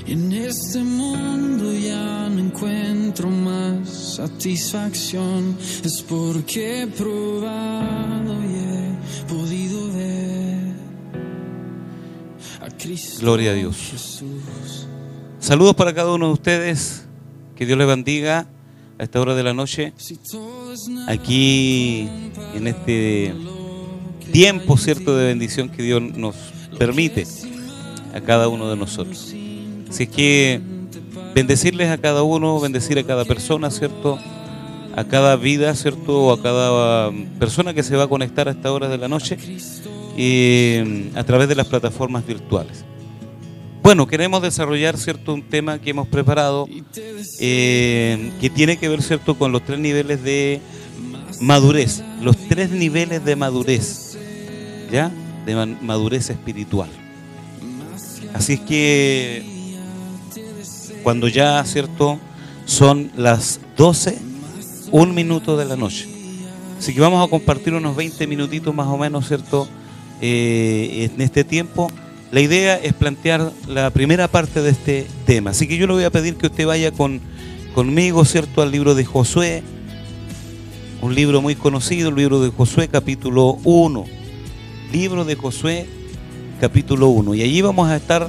En este mundo ya no encuentro más satisfacción, es porque he probado y he podido ver a Cristo. Gloria a Dios. Jesús. Saludos para cada uno de ustedes. Que Dios les bendiga a esta hora de la noche. Aquí en este tiempo, cierto, de bendición que Dios nos permite a cada uno de nosotros. Así es que bendecirles a cada uno, bendecir a cada persona, cierto, a cada vida, cierto, o a cada persona que se va a conectar a esta hora de la noche a través de las plataformas virtuales. Bueno, queremos desarrollar, cierto, un tema que hemos preparado que tiene que ver, cierto, con los 3 niveles de madurez, los 3 niveles de madurez, ¿ya? De madurez espiritual. Así es que cuando ya, cierto, son las 12, 1 minuto de la noche. Así que vamos a compartir unos 20 minutitos más o menos, cierto, en este tiempo. La idea es plantear la primera parte de este tema. Así que yo le voy a pedir que usted vaya conmigo, cierto, al libro de Josué, un libro muy conocido, el libro de Josué, capítulo 1. Libro de Josué, capítulo 1. Y allí vamos a estar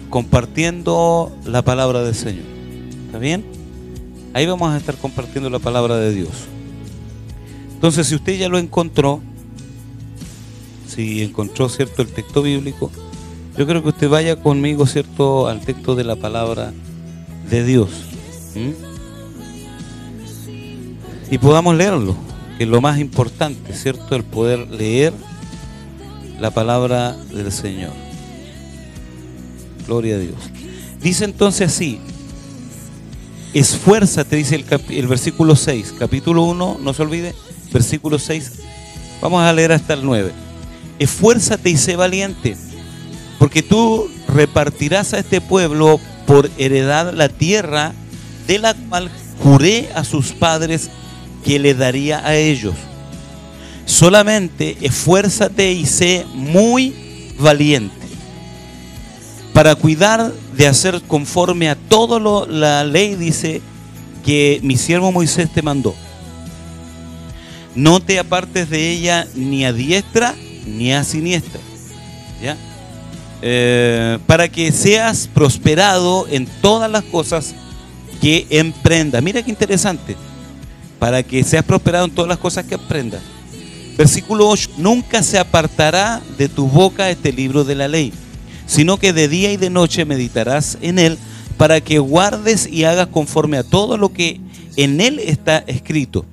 compartiendo la palabra del Señor. ¿Está bien? Ahí vamos a estar compartiendo la palabra de Dios. Entonces, si usted ya lo encontró, si encontró, cierto, el texto bíblico, yo creo que usted vaya conmigo, cierto, al texto de la palabra de Dios. Y podamos leerlo, que es lo más importante, cierto, el poder leer la palabra del Señor. Gloria a Dios. Dice entonces así: esfuérzate, dice el versículo 6, capítulo 1, no se olvide, versículo 6, vamos a leer hasta el 9. Esfuérzate y sé valiente, porque tú repartirás a este pueblo por heredad la tierra de la cual juré a sus padres que le daría a ellos. Solamente esfuérzate y sé muy valiente para cuidar de hacer conforme a todo la ley, dice, que mi siervo Moisés te mandó. No te apartes de ella ni a diestra ni a siniestra, ¿ya? Para que seas prosperado en todas las cosas que emprendas. Mira qué interesante. Para que seas prosperado en todas las cosas que emprendas. Versículo 8. Nunca se apartará de tu boca este libro de la ley, sino que de día y de noche meditarás en él, para que guardes y hagas conforme a todo lo que en él está escrito.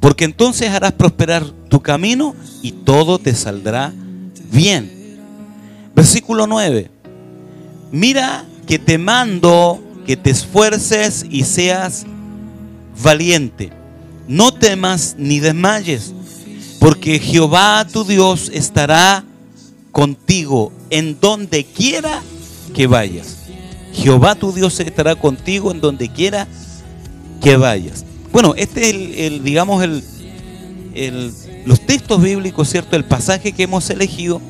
Porque entonces harás prosperar tu camino y todo te saldrá bien. Versículo 9. Mira que te mando que te esfuerces y seas valiente. No temas ni desmayes, porque Jehová tu Dios estará contigo en donde quiera que vayas. Jehová tu Dios estará contigo en donde quiera que vayas. Bueno, este es digamos los textos bíblicos, ¿cierto? El pasaje que hemos elegido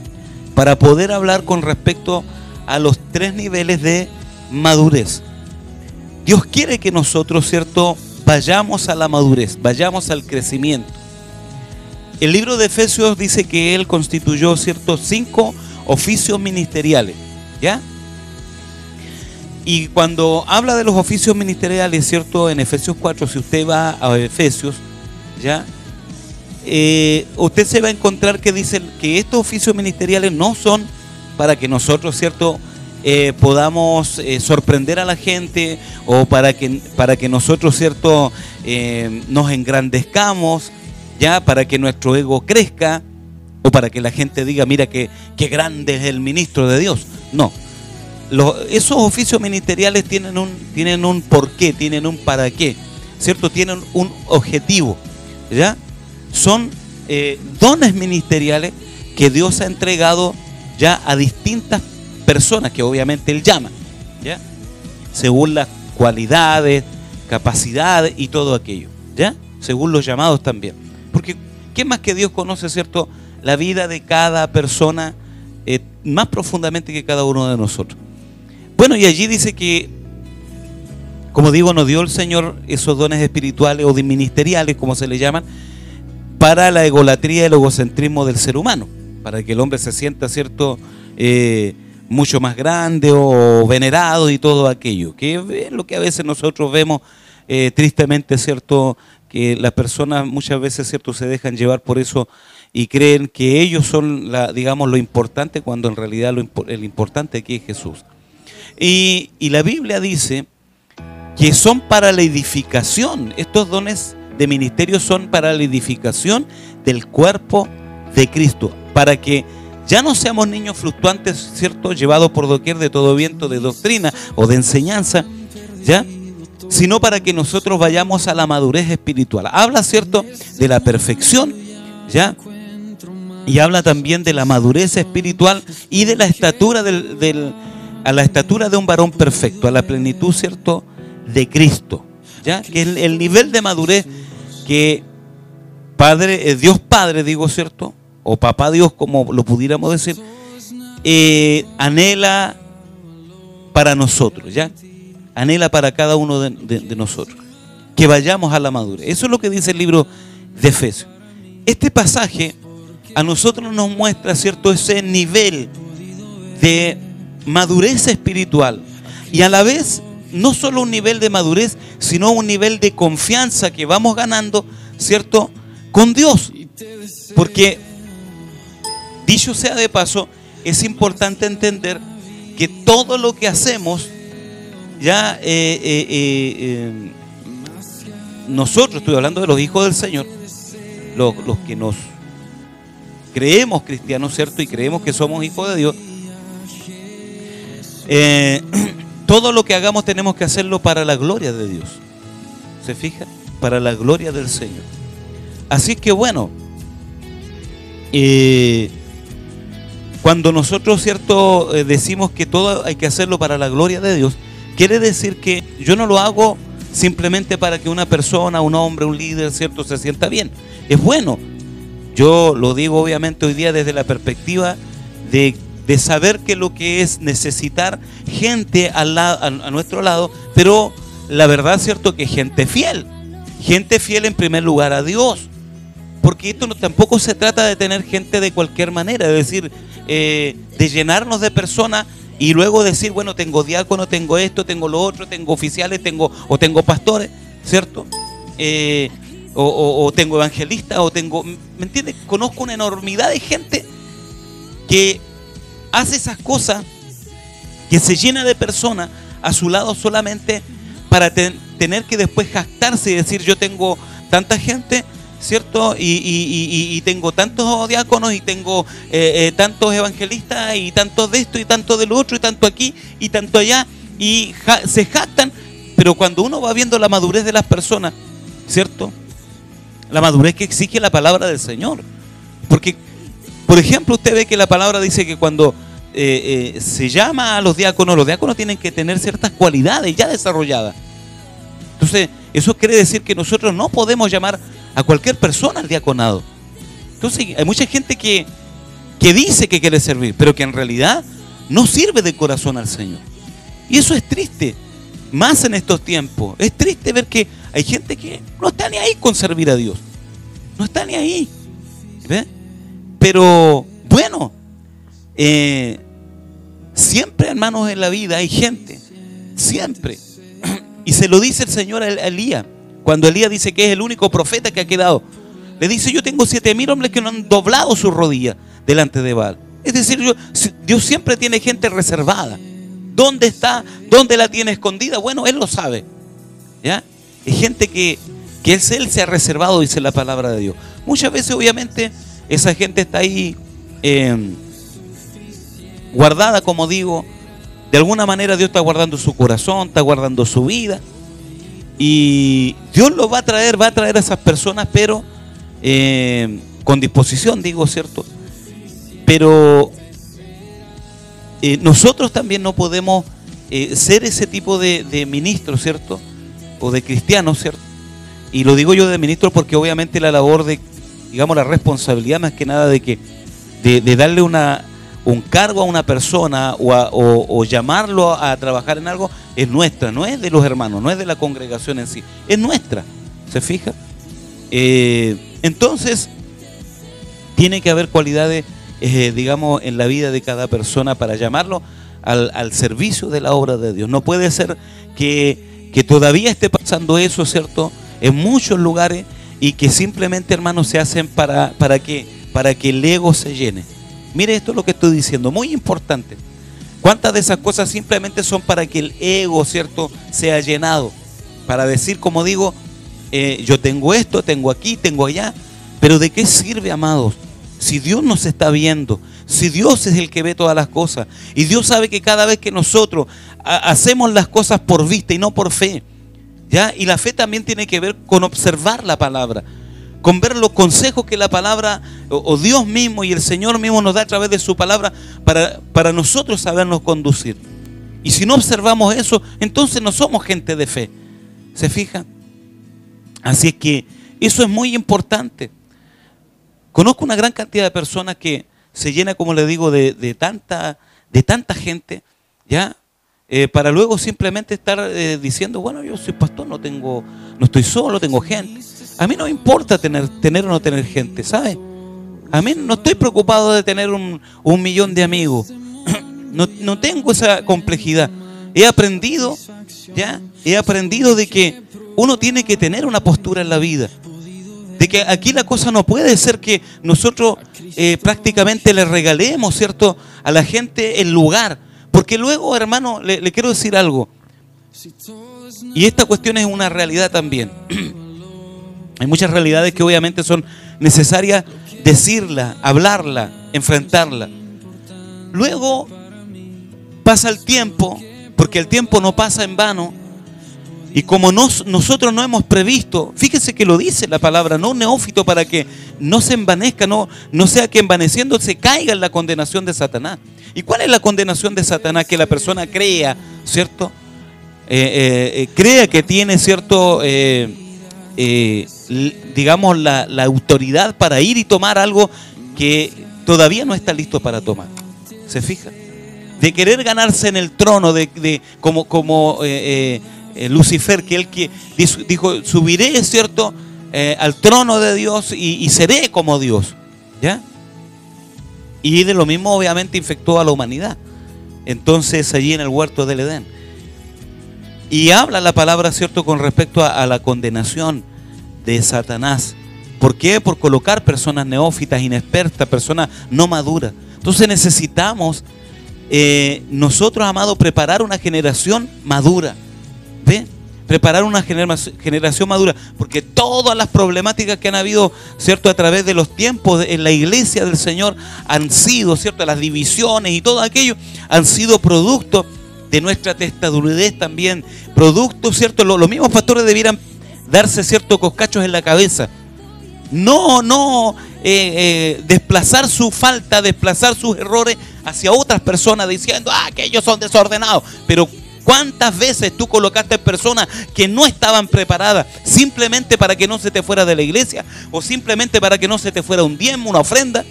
para poder hablar con respecto a los 3 niveles de madurez. Dios quiere que nosotros, ¿cierto?, vayamos a la madurez, vayamos al crecimiento. El libro de Efesios dice que Él constituyó, ¿cierto?, 5 oficios ministeriales, ¿ya? Y cuando habla de los oficios ministeriales, ¿cierto?, en Efesios 4, si usted va a Efesios, ¿ya?, usted se va a encontrar que dice que estos oficios ministeriales no son para que nosotros, ¿cierto?, podamos sorprender a la gente, o para que nosotros, ¿cierto?, nos engrandezcamos, ya, para que nuestro ego crezca, o para que la gente diga, mira qué grande es el ministro de Dios. No, esos oficios ministeriales tienen un porqué, tienen un para qué, ¿cierto? Tienen un objetivo, ¿ya? Son dones ministeriales que Dios ha entregado ya a distintas personas que obviamente Él llama, ¿ya?, según las cualidades, capacidades y todo aquello, ¿ya?, según los llamados también. Porque ¿qué más que Dios conoce, cierto?, la vida de cada persona más profundamente que cada uno de nosotros? Bueno, y allí dice que, como digo, nos dio el Señor esos dones espirituales o ministeriales, como se le llaman, para la egolatría y el egocentrismo del ser humano, para que el hombre se sienta, ¿cierto?, mucho más grande o venerado y todo aquello, que es lo que a veces nosotros vemos tristemente, ¿cierto?, que las personas muchas veces, ¿cierto?, se dejan llevar por eso y creen que ellos son, digamos, lo importante, cuando en realidad el importante aquí es Jesús. Y la Biblia dice que son para la edificación, estos dones de ministerio son para la edificación del cuerpo de Cristo, para que ya no seamos niños fluctuantes, ¿cierto?, llevados por doquier de todo viento de doctrina o de enseñanza, ¿ya?, sino para que nosotros vayamos a la madurez espiritual. Habla, ¿cierto?, de la perfección, ¿ya?, y habla también de la madurez espiritual y de la estatura a la estatura de un varón perfecto, a la plenitud, ¿cierto?, de Cristo, ¿ya?, que es el nivel de madurez que Dios Padre, digo, ¿cierto?, o Papá Dios, como lo pudiéramos decir, anhela para nosotros, ¿ya?, anhela para cada uno de nosotros, que vayamos a la madurez. Eso es lo que dice el libro de Efesios. Este pasaje a nosotros nos muestra, ¿cierto?, ese nivel de madurez espiritual, y a la vez no solo un nivel de madurez, sino un nivel de confianza que vamos ganando, ¿cierto?, con Dios. Porque, dicho sea de paso, es importante entender que todo lo que hacemos, ya nosotros, estoy hablando de los hijos del Señor, los que nos creemos cristianos, ¿cierto?, y creemos que somos hijos de Dios, todo lo que hagamos tenemos que hacerlo para la gloria de Dios. ¿Se fija? Para la gloria del Señor. Así que bueno, cuando nosotros, ¿cierto?, decimos que todo hay que hacerlo para la gloria de Dios, quiere decir que yo no lo hago simplemente para que una persona, un hombre, un líder, ¿cierto?, se sienta bien. Es bueno. Yo lo digo obviamente hoy día desde la perspectiva de saber que lo que es necesitar gente a nuestro lado, pero la verdad, ¿cierto?, que gente fiel en primer lugar a Dios, porque esto tampoco se trata de tener gente de cualquier manera, es decir, de llenarnos de personas y luego decir, bueno, tengo diácono, tengo esto, tengo lo otro, tengo oficiales, tengo pastores, ¿cierto?, o tengo evangelistas, o tengo, ¿me entiendes? Conozco una enormidad de gente que hace esas cosas, que se llena de personas a su lado solamente para tener que después jactarse y decir, yo tengo tanta gente, ¿cierto?, y tengo tantos diáconos, y tengo tantos evangelistas, y tantos de esto, y tanto de lo otro, y tanto aquí, y tanto allá, y se jactan. Pero cuando uno va viendo la madurez de las personas, ¿cierto?, la madurez que exige la palabra del Señor. Porque, por ejemplo, usted ve que la palabra dice que cuando se llama a los diáconos tienen que tener ciertas cualidades ya desarrolladas. Entonces, eso quiere decir que nosotros no podemos llamar a cualquier persona al diaconado. Entonces, hay mucha gente que dice que quiere servir, pero que en realidad no sirve de corazón al Señor. Y eso es triste, más en estos tiempos. Es triste ver que hay gente que no está ni ahí con servir a Dios. No está ni ahí. ¿Ve? Pero, bueno, siempre, hermanos, en la vida hay gente. Siempre. Y se lo dice el Señor a Elías. Cuando Elías dice que es el único profeta que ha quedado, le dice, yo tengo 7,000 hombres que no han doblado sus rodillas delante de Baal. Es decir, Dios siempre tiene gente reservada. ¿Dónde está? ¿Dónde la tiene escondida? Bueno, Él lo sabe, ¿ya? Es gente que Él se ha reservado, dice la palabra de Dios. Muchas veces, obviamente, esa gente está ahí guardada, como digo. De alguna manera Dios está guardando su corazón, está guardando su vida. Y Dios lo va a traer a esas personas, pero con disposición, digo, ¿cierto? Pero nosotros también no podemos ser ese tipo de ministros, ¿cierto? O de cristianos, ¿cierto? Y lo digo yo de ministro porque obviamente la labor de, digamos, la responsabilidad más que nada de darle una un cargo a una persona o llamarlo a trabajar en algo, es nuestra, no es de los hermanos, no es de la congregación en sí, es nuestra. ¿Se fija? Entonces, tiene que haber cualidades, digamos, en la vida de cada persona para llamarlo al servicio de la obra de Dios. No puede ser que todavía esté pasando eso, ¿cierto?, en muchos lugares, y que simplemente, hermanos, se hacen ¿para qué? Para que el ego se llene. Mire, esto es lo que estoy diciendo, muy importante. ¿Cuántas de esas cosas simplemente son para que el ego, ¿cierto?, sea llenado? Para decir, como digo, yo tengo esto, tengo aquí, tengo allá. Pero ¿de qué sirve, amados? Si Dios nos está viendo, si Dios es el que ve todas las cosas, y Dios sabe que cada vez que nosotros hacemos las cosas por vista y no por fe, ¿ya? Y la fe también tiene que ver con observar la palabra, con ver los consejos que la palabra o Dios mismo y el Señor mismo nos da a través de su palabra para nosotros sabernos conducir. Y si no observamos eso, entonces no somos gente de fe. ¿Se fijan? Así es que eso es muy importante. Conozco una gran cantidad de personas que se llena, como le digo, de tanta gente, ¿ya? Para luego simplemente estar diciendo, bueno, yo soy pastor, no estoy solo, tengo gente. A mí no me importa tener o no tener gente, ¿sabe? A mí no estoy preocupado de tener un millón de amigos. No tengo esa complejidad. He aprendido de que uno tiene que tener una postura en la vida. De que aquí la cosa no puede ser que nosotros prácticamente le regalemos, ¿cierto?, a la gente el lugar. Porque luego, hermano, le quiero decir algo. Y esta cuestión es una realidad también. Hay muchas realidades que obviamente son necesarias decirla, hablarla, enfrentarla. Luego pasa el tiempo, porque el tiempo no pasa en vano. Y como nosotros no hemos previsto, fíjese que lo dice la palabra, no neófito, para que no se envanezca, no sea que envaneciendo se caiga en la condenación de Satanás. ¿Y cuál es la condenación de Satanás? Que la persona crea, ¿cierto? Crea que tiene, ¿cierto? Digamos, la autoridad para ir y tomar algo que todavía no está listo para tomar. ¿Se fija? De querer ganarse en el trono, como Lucifer, que él que dijo, subiré, ¿cierto?, al trono de Dios y seré como Dios, ¿ya? Y de lo mismo obviamente infectó a la humanidad. Entonces allí en el huerto del Edén. Y habla la palabra, ¿cierto?, con respecto a la condenación de Satanás. ¿Por qué? Por colocar personas neófitas, inexpertas, personas no maduras. Entonces necesitamos nosotros, amados, preparar una generación madura. ¿Ve? Preparar una generación madura, porque todas las problemáticas que han habido, ¿cierto?, a través de los tiempos en la iglesia del Señor han sido, ¿cierto?, las divisiones y todo aquello han sido producto de nuestra testadurez también, producto, ¿cierto? Los mismos pastores debieran darse, ¿cierto?, coscachos en la cabeza. No desplazar su falta, desplazar sus errores hacia otras personas diciendo, que ellos son desordenados. Pero ¿cuántas veces tú colocaste personas que no estaban preparadas simplemente para que no se te fuera de la iglesia, o simplemente para que no se te fuera un diezmo, una ofrenda,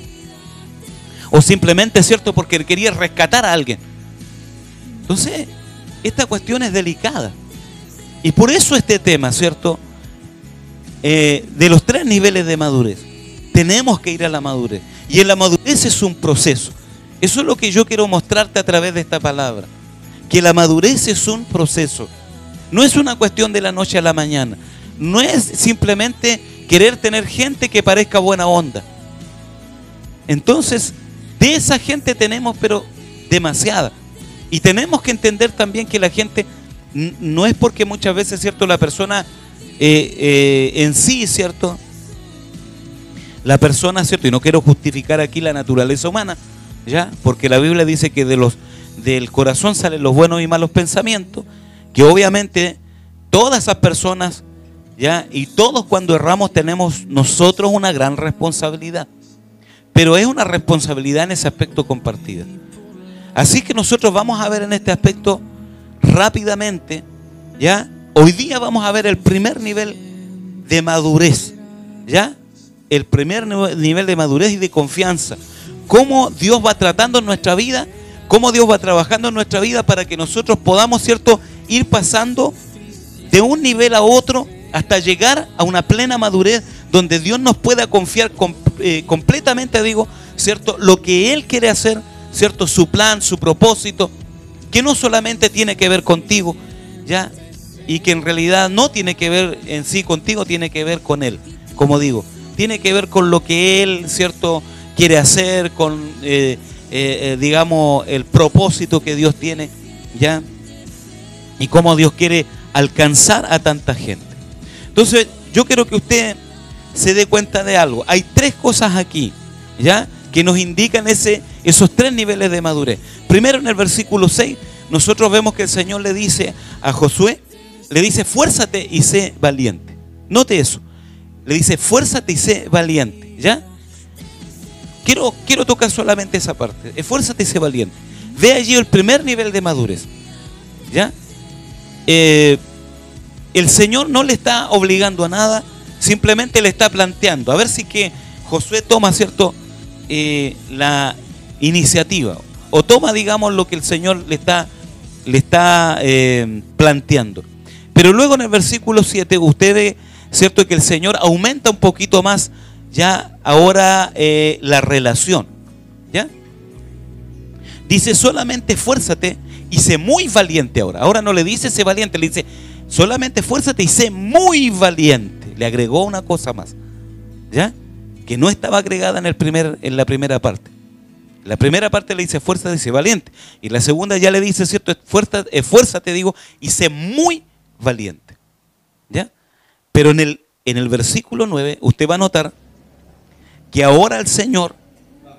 o simplemente, ¿cierto?, porque querías rescatar a alguien? Entonces, esta cuestión es delicada. Y por eso este tema, ¿cierto?, de los 3 niveles de madurez. Tenemos que ir a la madurez. Y en la madurez es un proceso. Eso es lo que yo quiero mostrarte a través de esta palabra. Que la madurez es un proceso. No es una cuestión de la noche a la mañana. No es simplemente querer tener gente que parezca buena onda. Entonces, de esa gente tenemos, pero demasiada. Y tenemos que entender también que la gente no es porque muchas veces, ¿cierto?, la persona en sí, ¿cierto?, la persona, ¿cierto?, y no quiero justificar aquí la naturaleza humana, ¿ya? Porque la Biblia dice que del corazón salen los buenos y malos pensamientos, que obviamente todas esas personas, ¿ya?, y todos cuando erramos tenemos nosotros una gran responsabilidad, pero es una responsabilidad en ese aspecto compartida. Así que nosotros vamos a ver en este aspecto rápidamente, ¿ya? Hoy día vamos a ver el primer nivel de madurez, ¿ya? El primer nivel de madurez y de confianza. cómo Dios va tratando en nuestra vida, cómo Dios va trabajando en nuestra vida para que nosotros podamos, ¿cierto?, ir pasando de un nivel a otro hasta llegar a una plena madurez donde Dios nos pueda confiar completamente, digo, ¿cierto?, lo que Él quiere hacer, ¿cierto?, su plan, su propósito, que no solamente tiene que ver contigo, ¿ya?, y que en realidad no tiene que ver en sí contigo, tiene que ver con Él, como digo, tiene que ver con lo que Él, ¿cierto?, quiere hacer, con, digamos, el propósito que Dios tiene, ¿ya?, y cómo Dios quiere alcanzar a tanta gente. Entonces, yo quiero que usted se dé cuenta de algo. Hay tres cosas aquí, ¿ya?, que nos indican esos tres niveles de madurez. Primero, en el versículo 6, nosotros vemos que el Señor le dice a Josué, le dice, fuérzate y sé valiente. Note eso. Le dice, fuérzate y sé valiente, ¿ya? Quiero tocar solamente esa parte. Esfuérzate y sé valiente. Ve allí el primer nivel de madurez, ¿ya? El Señor no le está obligando a nada, simplemente le está planteando. A ver si que Josué toma, ¿cierto?, la iniciativa, o toma, digamos, lo que el Señor le está planteando. Pero luego en el versículo 7 usted ve, ¿cierto?, que el Señor aumenta un poquito más ya ahora la relación, ¿ya? Dice, solamente esfuérzate y sé muy valiente ahora. Ahora no le dice sé valiente, le dice solamente esfuérzate y sé muy valiente. Le agregó una cosa más, ¿ya?, que no estaba agregada en la primera parte. La primera parte le dice esfuérzate y sé valiente. Y la segunda ya le dice, ¿cierto?, esfuérzate, digo, y sé muy valiente, ¿ya? Pero en el versículo 9 usted va a notar que ahora el Señor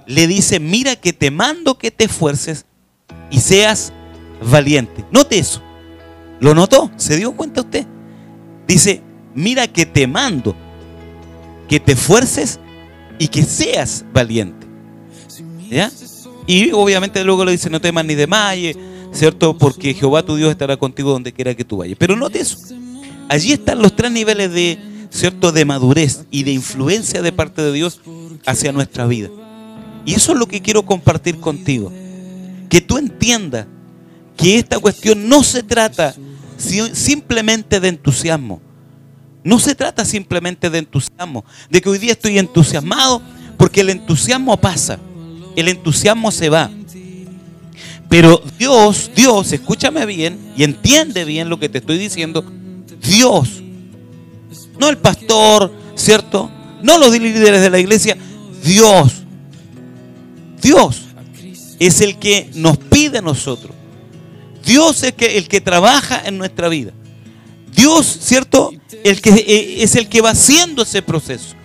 le dice, mira que te mando que te esfuerces y seas valiente. Note eso. ¿Lo notó? ¿Se dio cuenta usted? Dice, mira que te mando que te esfuerces y que seas valiente, ¿ya? Y obviamente luego le dice, no temas ni desmayes, ¿cierto?, porque Jehová tu Dios estará contigo donde quiera que tú vayas. Pero note eso. Allí están los tres niveles de, ¿cierto?, de madurez y de influencia de parte de Dios hacia nuestra vida. Y eso es lo que quiero compartir contigo. Que tú entiendas que esta cuestión no se trata simplemente de entusiasmo. No se trata simplemente de entusiasmo, de que hoy día estoy entusiasmado, porque el entusiasmo pasa, el entusiasmo se va. Pero Dios, escúchame bien y entiende bien lo que te estoy diciendo. Dios, no el pastor, ¿cierto?, no los líderes de la iglesia. Dios es el que nos pide a nosotros. Dios es el que trabaja en nuestra vida. Dios, ¿cierto?, es el que va haciendo ese proceso.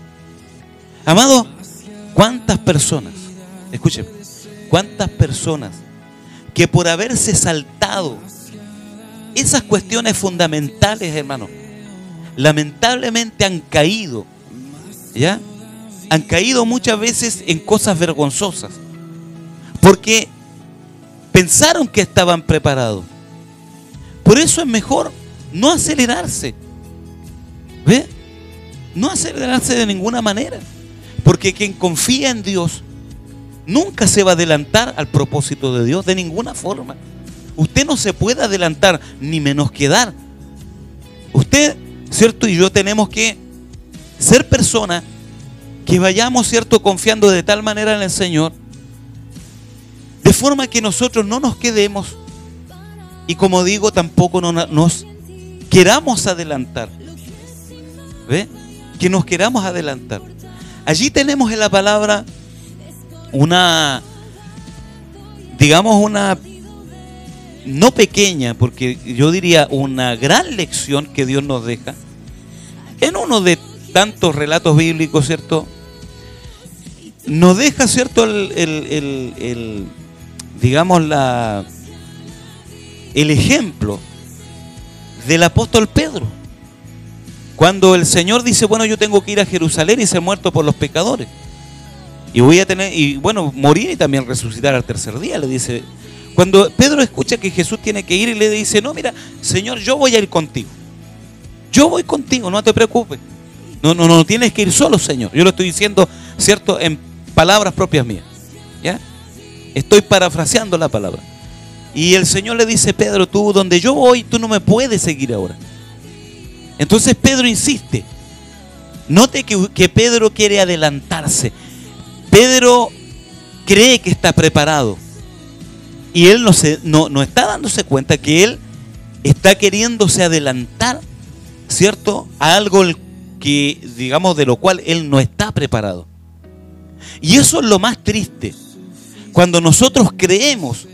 Amado, ¿cuántas personas, escúcheme, cuántas personas que por haberse saltado esas cuestiones fundamentales, hermano, lamentablemente han caído, ¿ya? Han caído muchas veces en cosas vergonzosas, porque pensaron que estaban preparados. Por eso es mejor no acelerarse, ¿ve? No acelerarse de ninguna manera, porque quien confía en Dios nunca se va a adelantar al propósito de Dios de ninguna forma. Usted no se puede adelantar ni menos quedar. Usted, ¿cierto?, y yo tenemos que ser personas que vayamos, ¿cierto?, confiando de tal manera en el Señor, de forma que nosotros no nos quedemos y, como digo, tampoco nos queramos adelantar. ¿Ve? Que nos queramos adelantar. Allí tenemos en la palabra una, digamos, una no pequeña, porque yo diría una gran lección que Dios nos deja en uno de tantos relatos bíblicos, ¿cierto? Nos deja, ¿cierto?, digamos, el ejemplo del apóstol Pedro, cuando el Señor dice, bueno, yo tengo que ir a Jerusalén y ser muerto por los pecadores, y voy a tener, y bueno, morir y también resucitar al tercer día, le dice. Cuando Pedro escucha que Jesús tiene que ir, y le dice, no, mira, Señor, yo voy a ir contigo. Yo voy contigo, no te preocupes. No tienes que ir solo, Señor. Yo lo estoy diciendo, ¿cierto?, en palabras propias mías. Estoy parafraseando la palabra. Y el Señor le dice: Pedro, tú donde yo voy, tú no me puedes seguir ahora. Entonces Pedro insiste. Note que Pedro quiere adelantarse. Pedro cree que está preparado. Y él no está dándose cuenta que él está queriéndose adelantar, ¿cierto?, a algo que, digamos, de lo cual él no está preparado. Y eso es lo más triste. Cuando nosotros creemos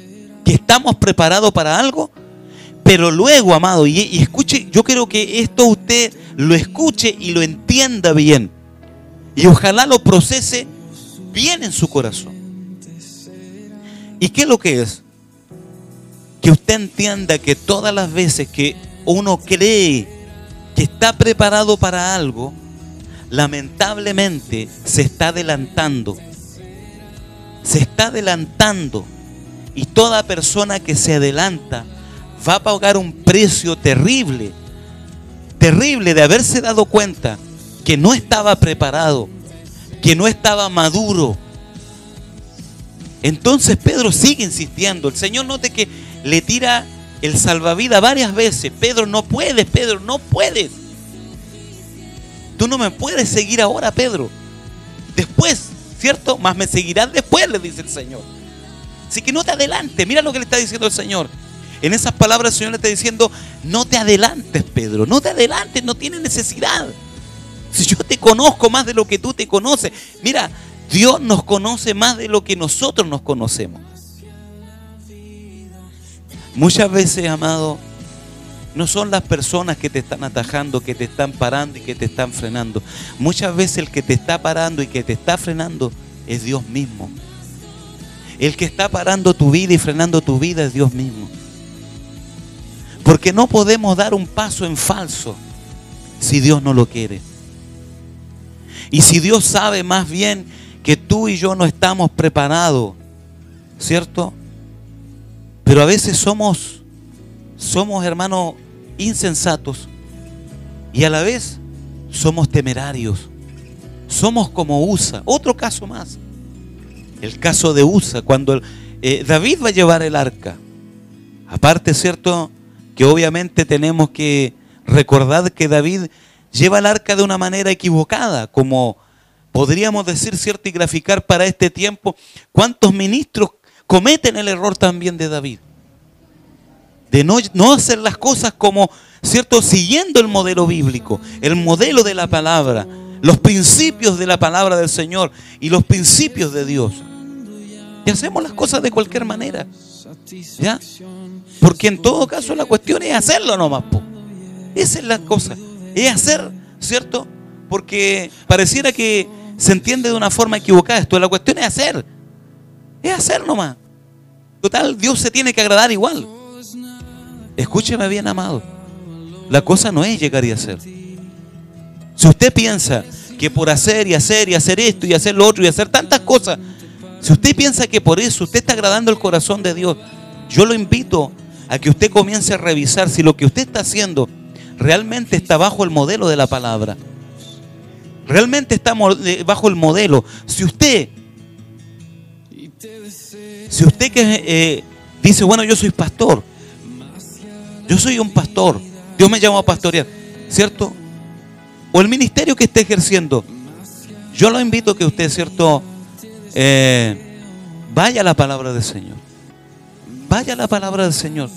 que estamos preparados para algo, pero luego, amado, y escuche, yo quiero que esto usted lo escuche y lo entienda bien. Y ojalá lo procese bien en su corazón. ¿Y qué es lo que es? Que usted entienda que todas las veces que uno cree que está preparado para algo, lamentablemente se está adelantando. Se está adelantando. Y toda persona que se adelanta va a pagar un precio terrible. Terrible de haberse dado cuenta que no estaba preparado, que no estaba maduro. Entonces Pedro sigue insistiendo. El Señor, note que le tira el salvavidas varias veces. Pedro, no puedes, Pedro, no puedes. Tú no me puedes seguir ahora, Pedro. Después, ¿cierto? Más me seguirás después, le dice el Señor. Así que no te adelantes. Mira lo que le está diciendo el Señor. En esas palabras el Señor le está diciendo: no te adelantes, Pedro. No te adelantes, no tienes necesidad. Si yo te conozco más de lo que tú te conoces. Mira, Dios nos conoce más de lo que nosotros nos conocemos. Muchas veces, amado, no son las personas que te están atajando, que te están parando y que te están frenando. Muchas veces el que te está parando y que te está frenando es Dios mismo. El que está parando tu vida y frenando tu vida es Dios mismo. Porque no podemos dar un paso en falso si Dios no lo quiere. Y si Dios sabe más bien que tú y yo no estamos preparados, ¿cierto? Pero a veces somos, hermanos, insensatos y a la vez somos temerarios. Somos como Usa. Otro caso más. El caso de Usa, cuando David va a llevar el arca. Aparte, ¿cierto?, que obviamente tenemos que recordar que David lleva el arca de una manera equivocada, como podríamos decir, ¿cierto?, y graficar para este tiempo cuántos ministros cometen el error también de David. De no hacer las cosas como, ¿cierto?, siguiendo el modelo bíblico, el modelo de la palabra, los principios de la palabra del Señor y los principios de Dios. Y hacemos las cosas de cualquier manera, ¿ya? Porque en todo caso la cuestión es hacerlo nomás, po. Esa es la cosa, es hacer, ¿cierto? Porque pareciera que se entiende de una forma equivocada esto. La cuestión es hacer nomás. Total, Dios se tiene que agradar igual. Escúcheme bien, amado. La cosa no es llegar y hacer. Si usted piensa que por hacer y hacer y hacer esto y hacer lo otro y hacer tantas cosas, si usted piensa que por eso usted está agradando el corazón de Dios, yo lo invito a que usted comience a revisar si lo que usted está haciendo realmente está bajo el modelo de la palabra. Realmente está bajo el modelo. Si usted que dice, bueno, yo soy pastor, yo soy un pastor, Dios me llamó a pastorear, ¿cierto? O el ministerio que esté ejerciendo, yo lo invito a que usted, ¿cierto?, vaya a la palabra del Señor. Vaya a la palabra del Señor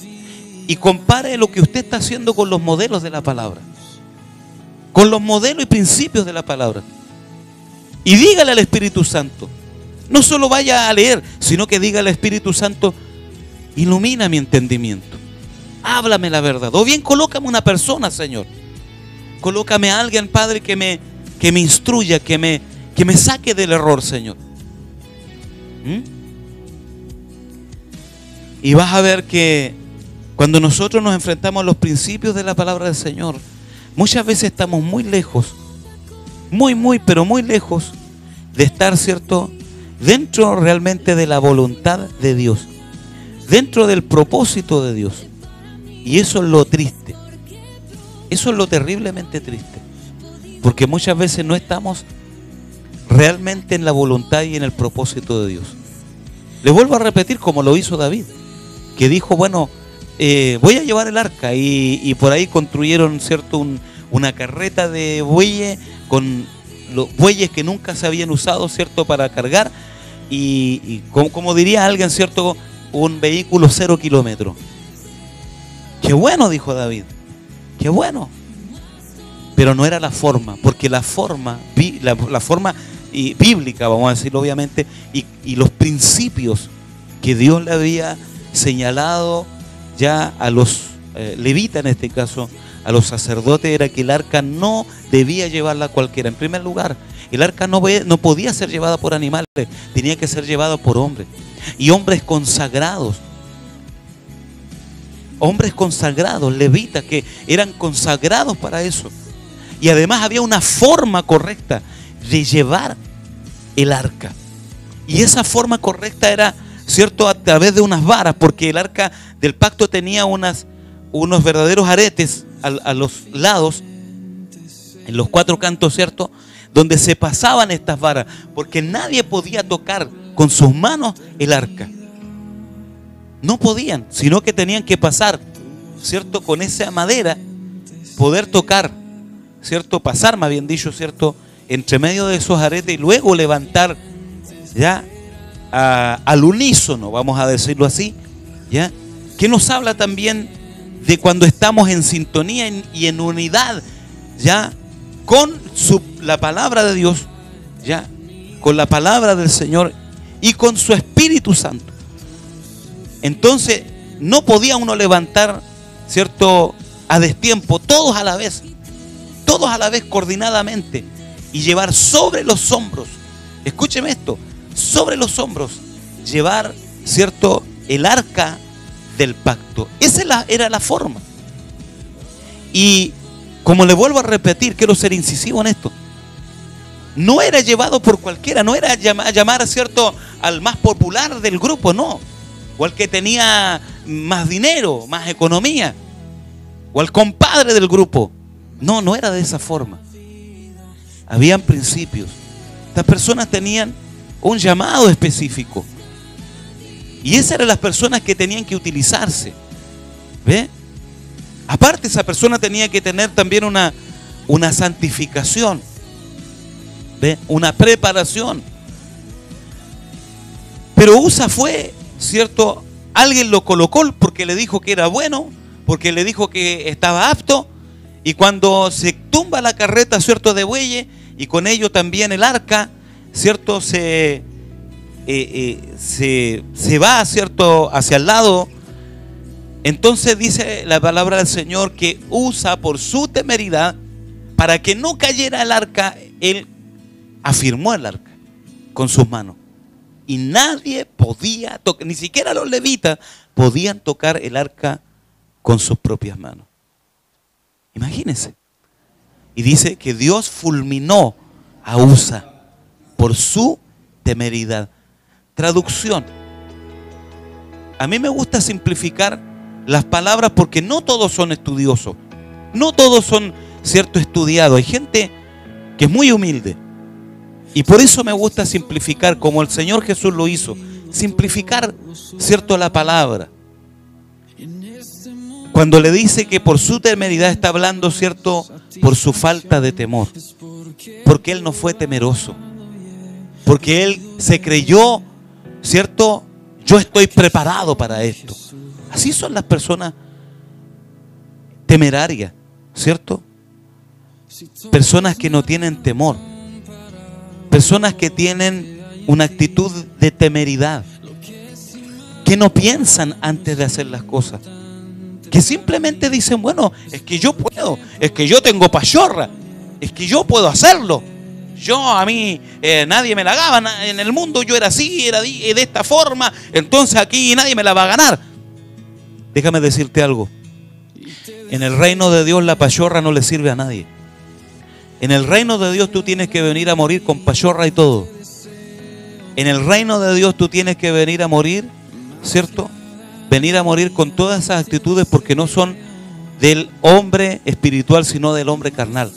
y compare lo que usted está haciendo con los modelos de la palabra, con los modelos y principios de la palabra. Y dígale al Espíritu Santo, no solo vaya a leer, sino que diga al Espíritu Santo, ilumina mi entendimiento, háblame la verdad. O bien colócame una persona, Señor. Colócame a alguien, Padre, que me instruya, que me saque del error, Señor. Y vas a ver que cuando nosotros nos enfrentamos a los principios de la palabra del Señor, muchas veces estamos muy lejos, pero muy lejos de estar, ¿cierto?, dentro realmente de la voluntad de Dios, dentro del propósito de Dios. Y eso es lo triste. Eso es lo terriblemente triste. Porque muchas veces no estamos realmente en la voluntad y en el propósito de Dios. Le vuelvo a repetir como lo hizo David, que dijo, bueno, voy a llevar el arca, y por ahí construyeron, ¿cierto?, una carreta de bueyes con los bueyes que nunca se habían usado, ¿cierto?, para cargar, y como diría alguien, ¿cierto?, un vehículo 0 kilómetros. Qué bueno, dijo David, qué bueno. Pero no era la forma, porque la forma bíblica, vamos a decirlo obviamente, y los principios que Dios le había señalado ya a los levitas, en este caso, a los sacerdotes, era que el arca no debía llevarla cualquiera. En primer lugar, el arca no podía ser llevada por animales, tenía que ser llevada por hombres, y hombres consagrados. Hombres consagrados, levitas, que eran consagrados para eso. Y además había una forma correcta de llevar el arca. Y esa forma correcta era, ¿cierto?, a través de unas varas, porque el arca del pacto tenía unos verdaderos aretes a los lados, en los 4 cantos, ¿cierto?, donde se pasaban estas varas, porque nadie podía tocar con sus manos el arca. No podían, sino que tenían que pasar, ¿cierto?, con esa madera, poder tocar, ¿cierto?, pasar, más bien dicho, ¿cierto?, entre medio de esos aretes, y luego levantar ya al unísono, vamos a decirlo así, ya, que nos habla también de cuando estamos en sintonía y en unidad, ya, con la palabra de Dios, ya, con la palabra del Señor y con su Espíritu Santo. Entonces no podía uno levantar, ¿cierto?, a destiempo, todos a la vez coordinadamente, y llevar sobre los hombros, escúcheme esto, sobre los hombros, llevar, ¿cierto?, el arca del pacto. Esa era la forma. Y como le vuelvo a repetir, quiero ser incisivo en esto, no era llevado por cualquiera, no era llamar, ¿cierto?, al más popular del grupo, no, o al que tenía más dinero, más economía, o al compadre del grupo. No era de esa forma. Habían principios. Estas personas tenían un llamado específico, y esas eran las personas que tenían que utilizarse. ¿Ve? Aparte, esa persona tenía que tener también una santificación, ¿ve?, una preparación. Pero Usa fue, ¿cierto?, alguien lo colocó porque le dijo que era bueno, porque le dijo que estaba apto, y cuando se tumba la carreta, ¿cierto?, de bueyes, y con ello también el arca, ¿cierto?, se va, ¿cierto?, hacia el lado. Entonces dice la palabra del Señor que Usa, por su temeridad, para que no cayera el arca, él afirmó el arca con sus manos. Y nadie podía tocar, ni siquiera los levitas podían tocar el arca con sus propias manos. Imagínense. Y dice que Dios fulminó a Usa por su temeridad. Traducción. A mí me gusta simplificar las palabras porque no todos son estudiosos, no todos son, ¿cierto?, estudiados. Hay gente que es muy humilde, y por eso me gusta simplificar, como el Señor Jesús lo hizo, simplificar, ¿cierto?, la palabra. Cuando le dice que por su temeridad, está hablando, ¿cierto?, por su falta de temor, porque él no fue temeroso, porque él se creyó, ¿cierto?, yo estoy preparado para esto. Así son las personas temerarias, ¿cierto? Personas que no tienen temor, personas que tienen una actitud de temeridad, que no piensan antes de hacer las cosas, que simplemente dicen, bueno, es que yo puedo, es que yo tengo pachorra, es que yo puedo hacerlo. A mí nadie me la gana en el mundo, yo era así, era de esta forma, entonces aquí nadie me la va a ganar. Déjame decirte algo. En el reino de Dios la pachorra no le sirve a nadie. En el reino de Dios tú tienes que venir a morir con pachorra y todo. En el reino de Dios tú tienes que venir a morir, ¿cierto? Venir a morir con todas esas actitudes, porque no son del hombre espiritual, sino del hombre carnal.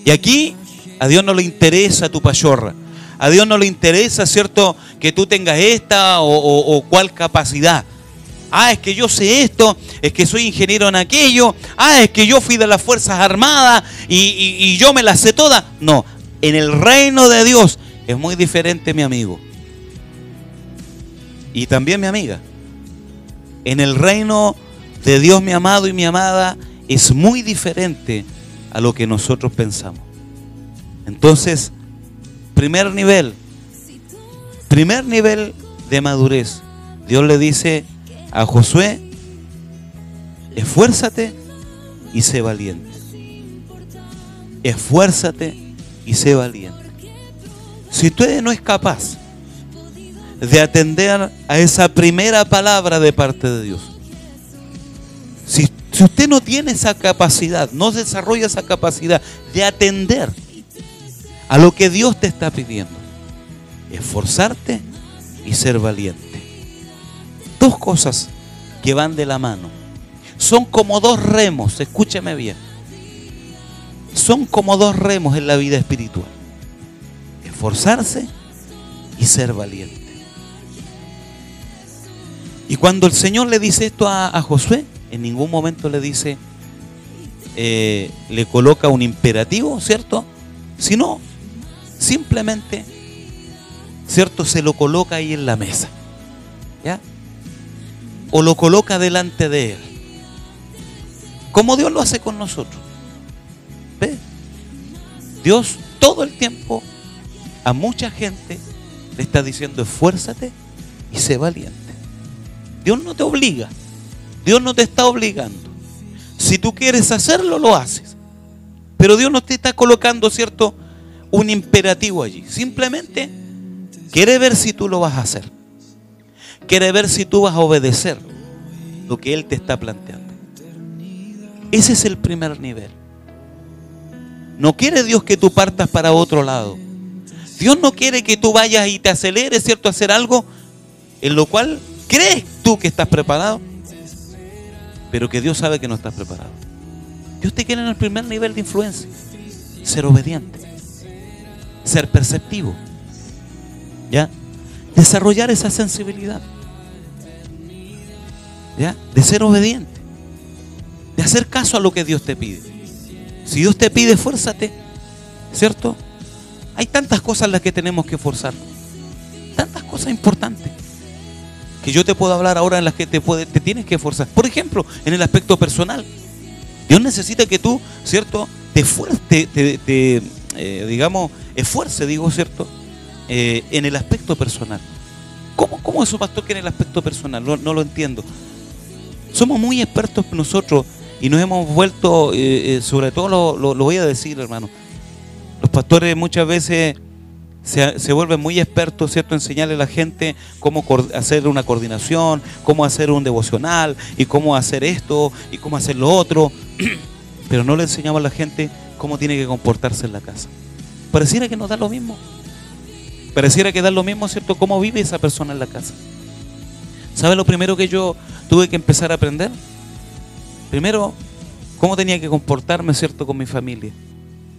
Y aquí a Dios no le interesa tu pachorra. A Dios no le interesa, ¿cierto?, que tú tengas esta o cual capacidad. Es que yo sé esto, es que soy ingeniero en aquello, es que yo fui de las Fuerzas Armadas y yo me las sé todas. No, en el reino de Dios es muy diferente, mi amigo. Y también mi amiga. En el reino de Dios, mi amado y mi amada, es muy diferente a lo que nosotros pensamos. Entonces, primer nivel de madurez. Dios le dice a Josué: esfuérzate y sé valiente. Esfuérzate y sé valiente. Si usted no es capaz de atender a esa primera palabra de parte de Dios, si usted no tiene esa capacidad, no desarrolla esa capacidad de atender a lo que Dios te está pidiendo, esforzarte y ser valiente. Dos cosas que van de la mano. Son como dos remos, escúcheme bien. Son como dos remos en la vida espiritual. Esforzarse y ser valiente. Y cuando el Señor le dice esto a Josué, en ningún momento le dice, le coloca un imperativo, ¿cierto? Sino simplemente, ¿cierto?, se lo coloca ahí en la mesa, ¿ya? O lo coloca delante de él, como Dios lo hace con nosotros. ¿Ve? Dios todo el tiempo a mucha gente le está diciendo: esfuérzate y sé valiente. Dios no te obliga, Dios no te está obligando. Si tú quieres hacerlo, lo haces, pero Dios no te está colocando, ¿cierto?, un imperativo allí. Simplemente quiere ver si tú lo vas a hacer, quiere ver si tú vas a obedecer lo que Él te está planteando. Ese es el primer nivel. No quiere Dios que tú partas para otro lado. Dios no quiere que tú vayas y te aceleres, ¿cierto?, a hacer algo en lo cual crees tú que estás preparado, pero que Dios sabe que no estás preparado. Dios te quiere en el primer nivel de influencia: ser obediente, ser perceptivo, ¿ya? Desarrollar esa sensibilidad, ¿ya?, de ser obediente, de hacer caso a lo que Dios te pide. Si Dios te pide esfuérzate, ¿cierto?, hay tantas cosas en las que tenemos que esforzarnos, tantas cosas importantes que yo te puedo hablar ahora en las que te tienes que esforzar. Por ejemplo, en el aspecto personal, Dios necesita que tú, ¿cierto?, esfuerce, ¿cierto?, en el aspecto personal. ¿Cómo eso, pastor, que en el aspecto personal? No lo entiendo. Somos muy expertos nosotros y nos hemos vuelto, sobre todo lo voy a decir, hermano, los pastores muchas veces se vuelven muy expertos, ¿cierto?, en enseñarle a la gente cómo hacer una coordinación, cómo hacer un devocional y cómo hacer esto y cómo hacer lo otro, pero no le enseñamos a la gente cómo tiene que comportarse en la casa. Pareciera que nos da lo mismo. Pareciera que da lo mismo, ¿cierto?, cómo vive esa persona en la casa. ¿Sabe lo primero que yo tuve que empezar a aprender? Primero, cómo tenía que comportarme, ¿cierto?, con mi familia.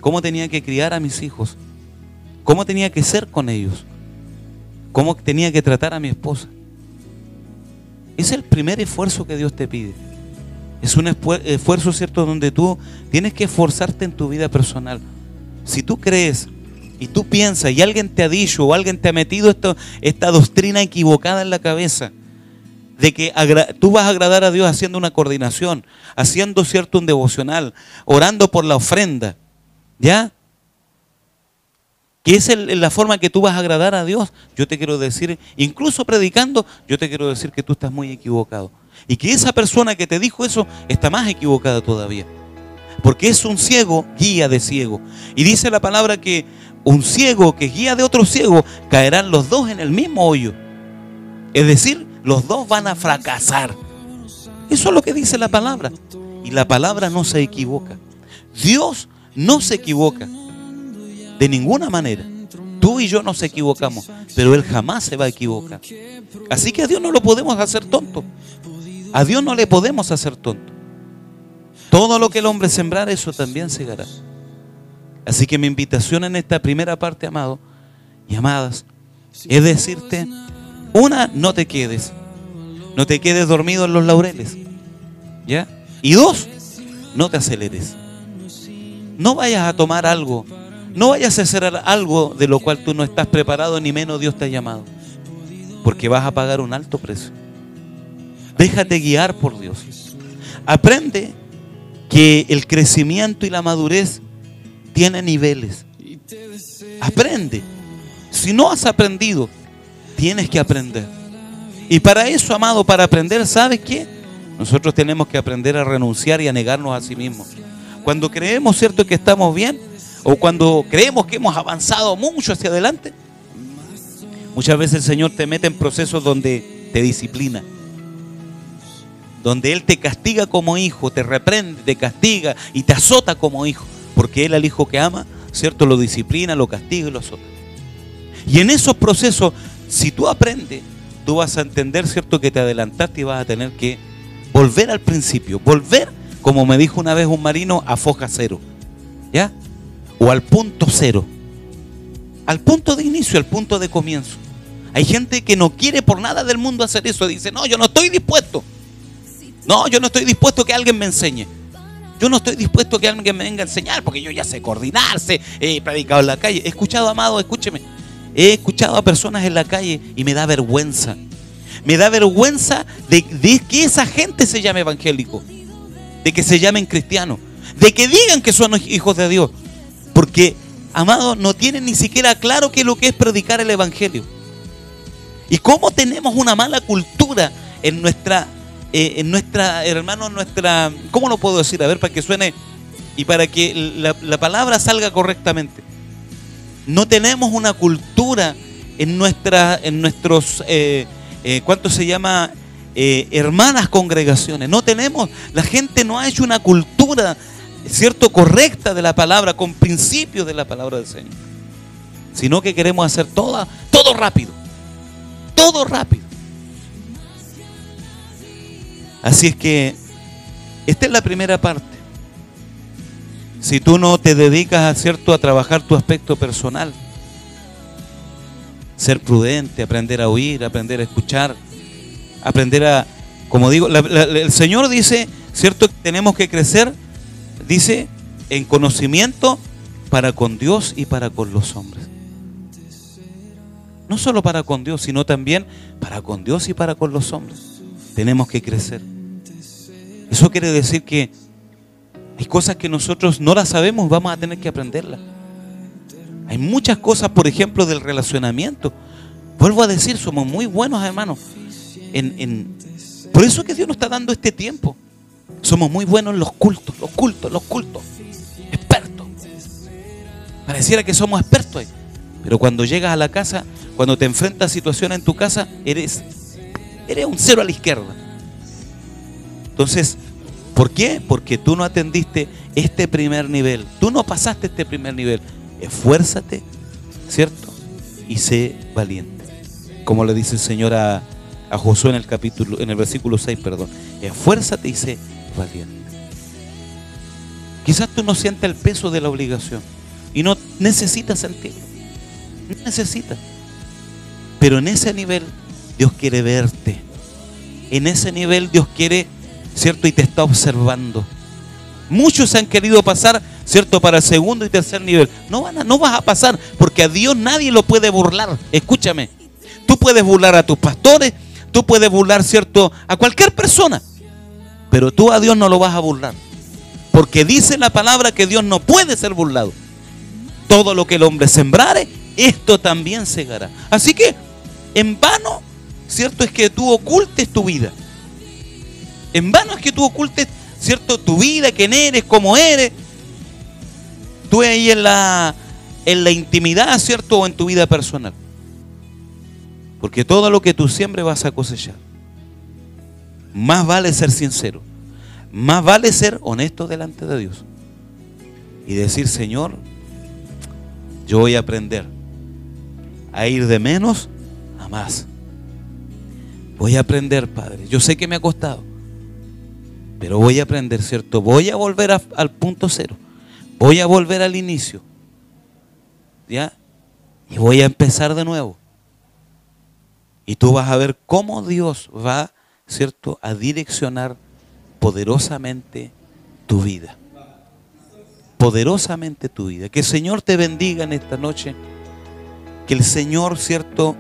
Cómo tenía que criar a mis hijos. Cómo tenía que ser con ellos. Cómo tenía que tratar a mi esposa. Es el primer esfuerzo que Dios te pide. Es un esfuerzo, ¿cierto?, donde tú tienes que esforzarte en tu vida personal. Si tú crees y tú piensas y alguien te ha dicho o alguien te ha metido esta doctrina equivocada en la cabeza de que tú vas a agradar a Dios haciendo una coordinación, haciendo, ¿cierto?, un devocional, orando por la ofrenda, ¿ya?, que es la forma que tú vas a agradar a Dios, yo te quiero decir, incluso predicando, yo te quiero decir que tú estás muy equivocado. Y que esa persona que te dijo eso está más equivocada todavía. Porque es un ciego, guía de ciego. Y dice la palabra que un ciego que guía de otro ciego, caerán los dos en el mismo hoyo. Es decir, los dos van a fracasar. Eso es lo que dice la palabra. Y la palabra no se equivoca. Dios no se equivoca. De ninguna manera. Tú y yo nos equivocamos, pero Él jamás se va a equivocar. Así que a Dios no lo podemos hacer tonto. A Dios no le podemos hacer tonto. Todo lo que el hombre sembrar, eso también segará. Así que mi invitación en esta primera parte, amado, y amadas, es decirte, una, no te quedes dormido en los laureles, ¿ya? Y dos, no te aceleres. No vayas a tomar algo, no vayas a hacer algo de lo cual tú no estás preparado, ni menos Dios te ha llamado, porque vas a pagar un alto precio. Déjate guiar por Dios. Aprende que el crecimiento y la madurez tiene niveles. Aprende. Si no has aprendido, tienes que aprender. Y para eso, amado, para aprender, ¿sabes qué? Nosotros tenemos que aprender a renunciar y a negarnos a sí mismos. Cuando creemos, ¿cierto?, que estamos bien, o cuando creemos que hemos avanzado mucho hacia adelante, muchas veces el Señor te mete en procesos donde te disciplina, donde Él te castiga como hijo, te reprende, te castiga y te azota como hijo, porque Él al hijo que ama, ¿cierto?, lo disciplina, lo castiga y lo azota. Y en esos procesos, si tú aprendes, tú vas a entender, ¿cierto?, que te adelantaste y vas a tener que volver al principio, volver, como me dijo una vez un marino, a foja cero, ¿ya? O al punto cero, al punto de inicio, al punto de comienzo. Hay gente que no quiere por nada del mundo hacer eso, dice, no, yo no estoy dispuesto. No, yo no estoy dispuesto a que alguien me enseñe. Yo no estoy dispuesto a que alguien me venga a enseñar, porque yo ya sé coordinarse, he predicado en la calle. He escuchado, amado, escúcheme, he escuchado a personas en la calle y me da vergüenza. Me da vergüenza de que esa gente se llame evangélico, de que se llamen cristianos, de que digan que son hijos de Dios, porque, amado, no tienen ni siquiera claro qué es lo que es predicar el evangelio. Y cómo tenemos una mala cultura en nuestra, hermano, ¿cómo lo puedo decir? A ver, para que suene y para que la palabra salga correctamente. No tenemos una cultura en nuestros, ¿cuánto se llama? Hermanas congregaciones. No tenemos, la gente no ha hecho una cultura, ¿cierto?, correcta de la palabra, con principios de la palabra del Señor, sino que queremos hacer todo rápido, todo rápido. Así es que esta es la primera parte. Si tú no te dedicas, ¿cierto?, a trabajar tu aspecto personal, ser prudente, aprender a oír, aprender a escuchar, aprender a, como digo, el Señor dice, ¿cierto?, que tenemos que crecer, dice, en conocimiento para con Dios y para con los hombres. No solo para con Dios, sino también para con Dios y para con los hombres. Tenemos que crecer. Eso quiere decir que hay cosas que nosotros no las sabemos, vamos a tener que aprenderlas. Hay muchas cosas, por ejemplo, del relacionamiento. Vuelvo a decir, somos muy buenos, hermanos. Por eso que Dios nos está dando este tiempo. Somos muy buenos en los cultos. Expertos. Pareciera que somos expertos ahí. Pero cuando llegas a la casa, cuando te enfrentas a situaciones en tu casa, eres un cero a la izquierda. Entonces, ¿por qué? Porque tú no atendiste este primer nivel. Tú no pasaste este primer nivel. Esfuérzate, ¿cierto? Y sé valiente. Como le dice el Señor a Josué en el versículo 6, perdón. Esfuérzate y sé valiente. Quizás tú no sientas el peso de la obligación y no necesitas sentirlo. No necesitas. Pero en ese nivel Dios quiere verte. En ese nivel Dios quiere, ¿cierto? Y te está observando. Muchos han querido pasar, ¿cierto?, para el segundo y tercer nivel. No vas a pasar, porque a Dios nadie lo puede burlar. Escúchame. Tú puedes burlar a tus pastores, tú puedes burlar, ¿cierto?, a cualquier persona, pero tú a Dios no lo vas a burlar, porque dice la palabra que Dios no puede ser burlado. Todo lo que el hombre sembrare, esto también segará. Así que en vano, ¿cierto?, es que tú ocultes tu vida. En vano es que tú ocultes, ¿cierto?, tu vida, quién eres, cómo eres. Tú ahí en la intimidad, ¿cierto?, o en tu vida personal. Porque todo lo que tú siembres vas a cosechar. Más vale ser sincero. Más vale ser honesto delante de Dios. Y decir, Señor, yo voy a aprender a ir de menos a más. Voy a aprender, Padre. Yo sé que me ha costado, pero voy a aprender, ¿cierto? Voy a volver al punto cero. Voy a volver al inicio. ¿Ya? y voy a empezar de nuevo. Y tú vas a ver cómo Dios va, ¿cierto?, a direccionar poderosamente tu vida. Poderosamente tu vida. Que el Señor te bendiga en esta noche. Que el Señor, ¿cierto?,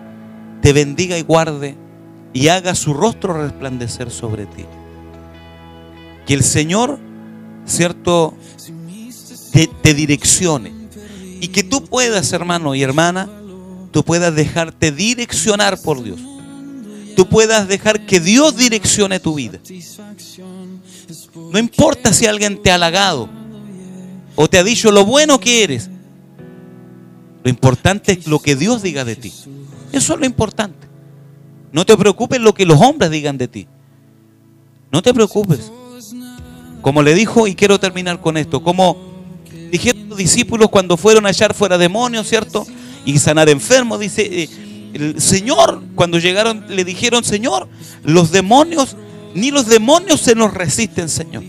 te bendiga y guarde y haga su rostro resplandecer sobre ti. Que el Señor, ¿cierto?, te direccione. Y que tú puedas, hermano y hermana, tú puedas dejarte direccionar por Dios. Tú puedas dejar que Dios direccione tu vida. No importa si alguien te ha halagado o te ha dicho lo bueno que eres. Lo importante es lo que Dios diga de ti. Eso es lo importante. No te preocupes lo que los hombres digan de ti. No te preocupes. Como le dijo, y quiero terminar con esto, como dijeron los discípulos cuando fueron a echar fuera demonios, ¿cierto?, y sanar enfermos, dice el Señor, cuando llegaron le dijeron: Señor, los demonios, ni los demonios se nos resisten, Señor.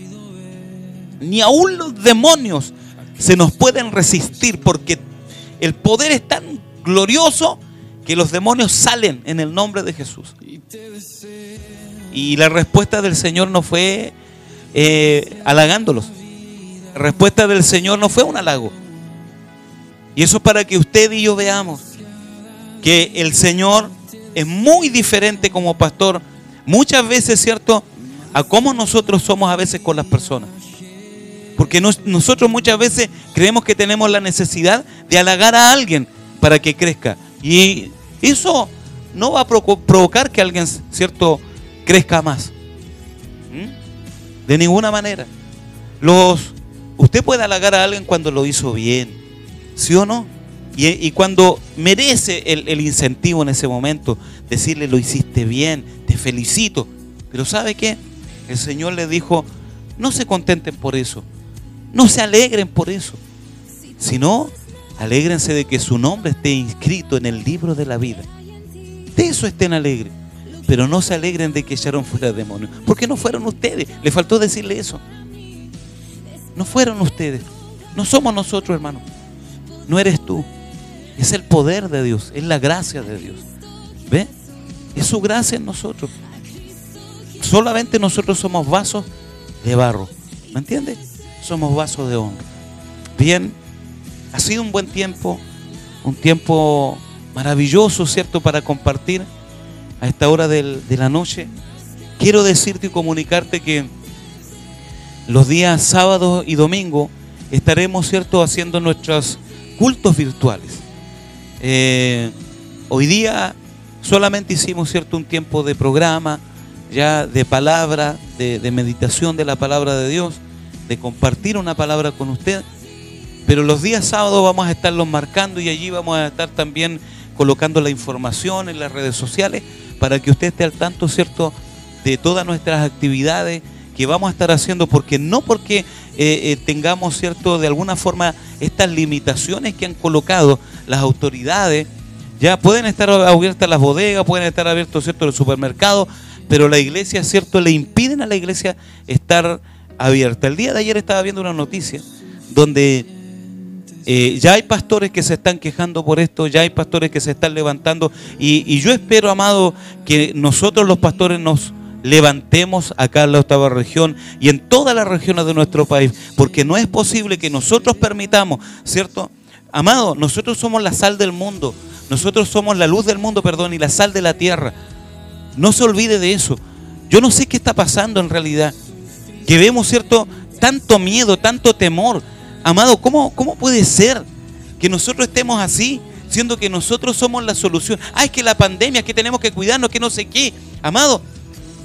Ni aún los demonios se nos pueden resistir, porque el poder es tan glorioso que los demonios salen en el nombre de Jesús. Y la respuesta del Señor no fue halagándolos. La respuesta del Señor no fue un halago. Y eso es para que usted y yo veamos que el Señor es muy diferente como pastor, muchas veces, ¿cierto?, a cómo nosotros somos a veces con las personas. Porque nosotros muchas veces creemos que tenemos la necesidad de halagar a alguien para que crezca. Y eso no va a provocar que alguien, ¿cierto?, crezca más. De ninguna manera. Usted puede halagar a alguien cuando lo hizo bien, ¿sí o no? Y cuando merece el incentivo en ese momento, decirle: lo hiciste bien, te felicito. Pero ¿sabe qué? El Señor le dijo: no se contenten por eso, no se alegren por eso, sino alégrense de que su nombre esté inscrito en el libro de la vida. De eso estén alegres, pero no se alegren de que echaron fuera demonios, porque no fueron ustedes. Le faltó decirle eso. No fueron ustedes, no somos nosotros, hermano. No eres tú. Es el poder de Dios, es la gracia de Dios. ¿Ve? Es su gracia en nosotros. Solamente nosotros somos vasos de barro. ¿Me entiende? Somos vasos de honra. Bien, ha sido un buen tiempo, un tiempo maravilloso, ¿cierto?, para compartir a esta hora de la noche. Quiero decirte y comunicarte que los días sábado y domingo estaremos, ¿cierto?, haciendo nuestros cultos virtuales. Hoy día solamente hicimos, ¿cierto?, un tiempo de programa, ya de palabra, de meditación de la palabra de Dios, de compartir una palabra con usted. Pero los días sábados vamos a estarlos marcando y allí vamos a estar también colocando la información en las redes sociales para que usted esté al tanto, ¿cierto?, de todas nuestras actividades que vamos a estar haciendo, porque no porque tengamos, ¿cierto?, de alguna forma estas limitaciones que han colocado las autoridades. Ya pueden estar abiertas las bodegas, pueden estar abiertos, ¿cierto?, los supermercados, pero la iglesia, ¿cierto?, le impiden a la iglesia estar abierta. El día de ayer estaba viendo una noticia donde ya hay pastores que se están quejando por esto, ya hay pastores que se están levantando, y yo espero, amado, que nosotros los pastores nos levantemos acá en la octava región y en todas las regiones de nuestro país, porque no es posible que nosotros permitamos, ¿cierto? Amado, nosotros somos la sal del mundo, nosotros somos la luz del mundo, perdón, y la sal de la tierra. No se olvide de eso. Yo no sé qué está pasando en realidad, que vemos, ¿cierto?, tanto miedo, tanto temor. Amado, ¿cómo puede ser que nosotros estemos así, siendo que nosotros somos la solución? Es que la pandemia, que tenemos que cuidarnos, que no sé qué. Amado,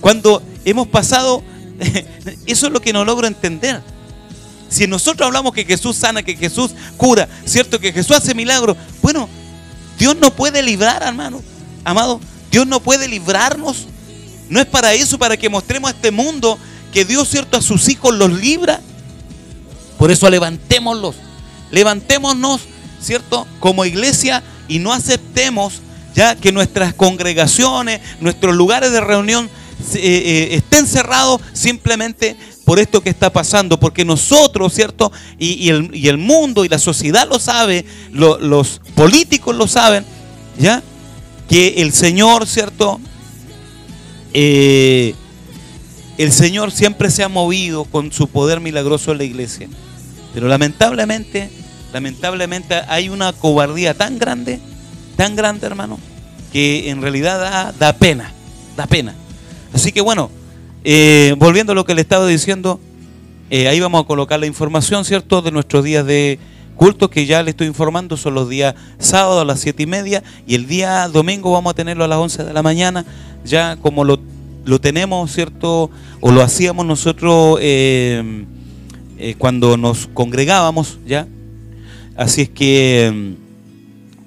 cuando hemos pasado, eso es lo que no logro entender. Si nosotros hablamos que Jesús sana, que Jesús cura, ¿cierto?, que Jesús hace milagros, bueno, Dios no puede librar, hermano. Amado, Dios no puede librarnos. No es para eso, para que mostremos a este mundo que Dios, ¿cierto?, a sus hijos los libra. Por eso levantémonos, ¿cierto?, como iglesia, y no aceptemos ya que nuestras congregaciones, nuestros lugares de reunión esté encerrado simplemente por esto que está pasando, porque nosotros, ¿cierto? Y el mundo y la sociedad lo sabe, los políticos lo saben, ¿ya? Que el Señor, ¿cierto? El Señor siempre se ha movido con su poder milagroso en la iglesia, pero lamentablemente hay una cobardía tan grande, hermano, que en realidad da pena. Así que bueno, volviendo a lo que le estaba diciendo, ahí vamos a colocar la información, ¿cierto?, de nuestros días de culto, que ya le estoy informando, son los días sábados a las 7:30, y el día domingo vamos a tenerlo a las 11 de la mañana, ya como lo tenemos, ¿cierto?, o lo hacíamos nosotros cuando nos congregábamos, ¿ya? Así es que,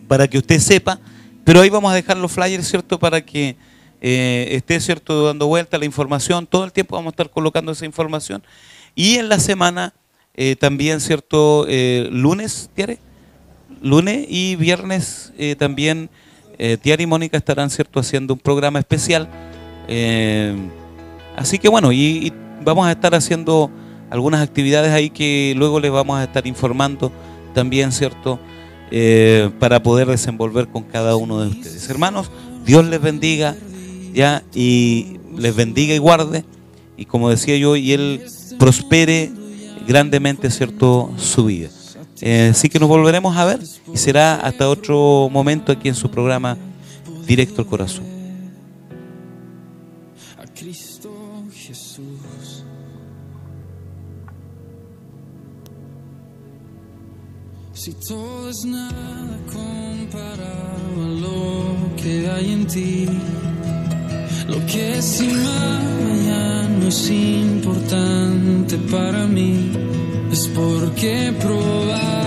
para que usted sepa, pero ahí vamos a dejar los flyers, ¿cierto?, para que esté, ¿cierto?, dando vuelta la información. Todo el tiempo vamos a estar colocando esa información. Y en la semana también, ¿cierto?, lunes y viernes también Tiara y Mónica estarán, ¿cierto?, haciendo un programa especial. Así que bueno, y vamos a estar haciendo algunas actividades ahí que luego les vamos a estar informando también, ¿cierto?, para poder desenvolver con cada uno de ustedes. Hermanos, Dios les bendiga, ya, y les bendiga y guarde, y como decía yo, y Él prospere grandemente, ¿cierto?, su vida. Así que nos volveremos a ver, y será hasta otro momento aquí en su programa Directo al Corazón. A Cristo Jesús. Si todo es nada comparado a lo que hay en ti, lo que es y mañana es importante para mí, es porque probar